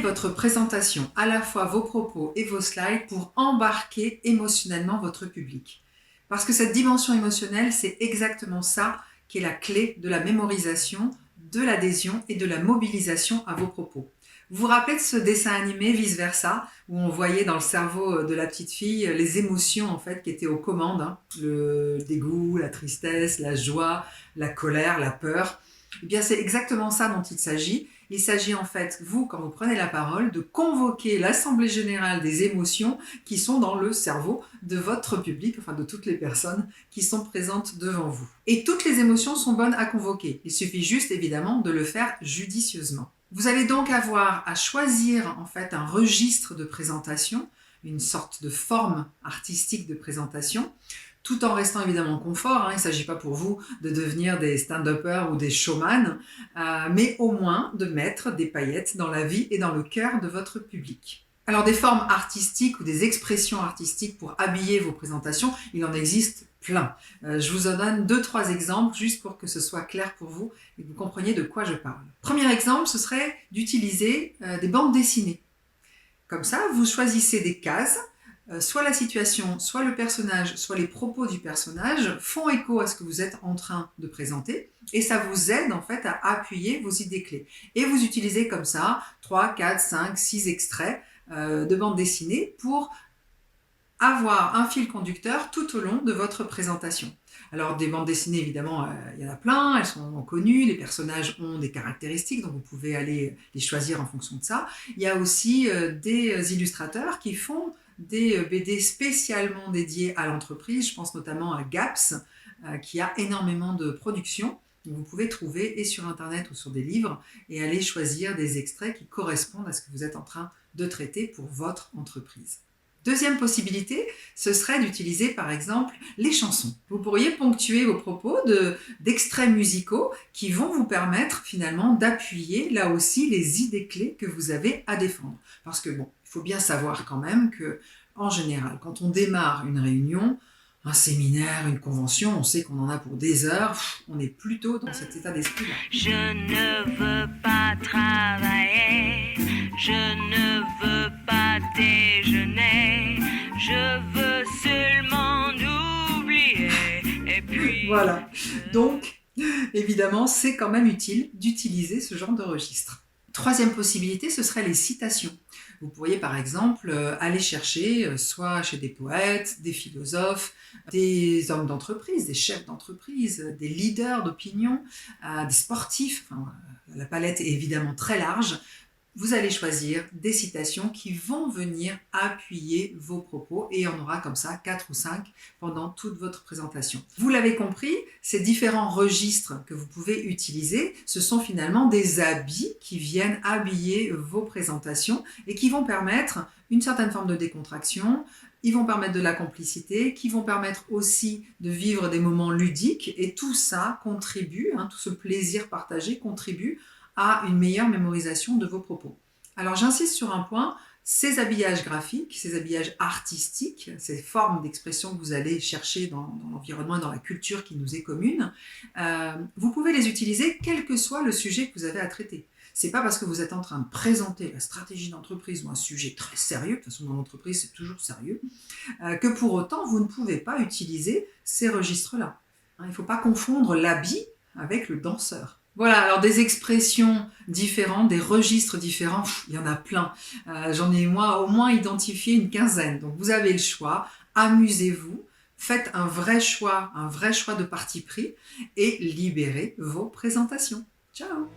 votre présentation, à la fois vos propos et vos slides, pour embarquer émotionnellement votre public. Parce que cette dimension émotionnelle, c'est exactement ça qui est la clé de la mémorisation, de l'adhésion et de la mobilisation à vos propos. Vous vous rappelez de ce dessin animé Vice Versa, où on voyait dans le cerveau de la petite fille les émotions en fait qui étaient aux commandes, le dégoût, la tristesse, la joie, la colère, la peur. Eh bien, c'est exactement ça dont il s'agit. Il s'agit en fait, vous, quand vous prenez la parole, de convoquer l'assemblée générale des émotions qui sont dans le cerveau de votre public, enfin de toutes les personnes qui sont présentes devant vous. Et toutes les émotions sont bonnes à convoquer. Il suffit juste, évidemment, de le faire judicieusement. Vous allez donc avoir à choisir en fait un registre de présentation, une sorte de forme artistique de présentation, tout en restant évidemment confort. Il ne s'agit pas pour vous de devenir des stand-uppers ou des showman, mais au moins de mettre des paillettes dans la vie et dans le cœur de votre public. Alors des formes artistiques ou des expressions artistiques pour habiller vos présentations, il en existe plein. Je vous en donne 2-3 exemples juste pour que ce soit clair pour vous et que vous compreniez de quoi je parle. Premier exemple, ce serait d'utiliser des bandes dessinées. Comme ça, vous choisissez des cases, soit la situation, soit le personnage, soit les propos du personnage font écho à ce que vous êtes en train de présenter et ça vous aide en fait à appuyer vos idées clés. Et vous utilisez comme ça 3, 4, 5, 6 extraits de bande dessinée pour avoir un fil conducteur tout au long de votre présentation. Alors des bandes dessinées, évidemment, il y en a plein, elles sont connues, les personnages ont des caractéristiques, donc vous pouvez aller les choisir en fonction de ça. Il y a aussi des illustrateurs qui font des BD spécialement dédiés à l'entreprise. Je pense notamment à Gaps, qui a énormément de production. Vous pouvez trouver et sur internet ou sur des livres et aller choisir des extraits qui correspondent à ce que vous êtes en train de traiter pour votre entreprise. Deuxième possibilité, ce serait d'utiliser par exemple les chansons. Vous pourriez ponctuer vos propos d'extraits musicaux qui vont vous permettre finalement d'appuyer là aussi les idées clés que vous avez à défendre. Parce que bon, il faut bien savoir quand même que en général, quand on démarre une réunion, un séminaire, une convention, on sait qu'on en a pour des heures, on est plutôt dans cet état d'esprit-là. Je ne veux pas travailler, je ne veux pas déjeuner, je veux seulement oublier, et puis... Voilà, donc évidemment, c'est quand même utile d'utiliser ce genre de registre. Troisième possibilité, ce serait les citations. Vous pourriez par exemple aller chercher soit chez des poètes, des philosophes, des hommes d'entreprise, des chefs d'entreprise, des leaders d'opinion, des sportifs. Enfin, la palette est évidemment très large. Vous allez choisir des citations qui vont venir appuyer vos propos et on aura comme ça 4 ou 5 pendant toute votre présentation. Vous l'avez compris, ces différents registres que vous pouvez utiliser, ce sont finalement des habits qui viennent habiller vos présentations et qui vont permettre une certaine forme de décontraction, ils vont permettre de la complicité, qui vont permettre aussi de vivre des moments ludiques et tout ça contribue, tout ce plaisir partagé contribue à une meilleure mémorisation de vos propos. Alors j'insiste sur un point, ces habillages graphiques, ces habillages artistiques, ces formes d'expression que vous allez chercher dans l'environnement et dans la culture qui nous est commune, vous pouvez les utiliser quel que soit le sujet que vous avez à traiter. C'est pas parce que vous êtes en train de présenter la stratégie d'entreprise ou un sujet très sérieux, de toute façon dans l'entreprise c'est toujours sérieux, que pour autant vous ne pouvez pas utiliser ces registres-là. Il ne faut pas confondre l'habit avec le danseur. Voilà, alors des expressions différentes, des registres différents, il y en a plein. J'en ai moi au moins identifié une quinzaine. Donc vous avez le choix, amusez-vous, faites un vrai choix de parti pris et libérez vos présentations. Ciao!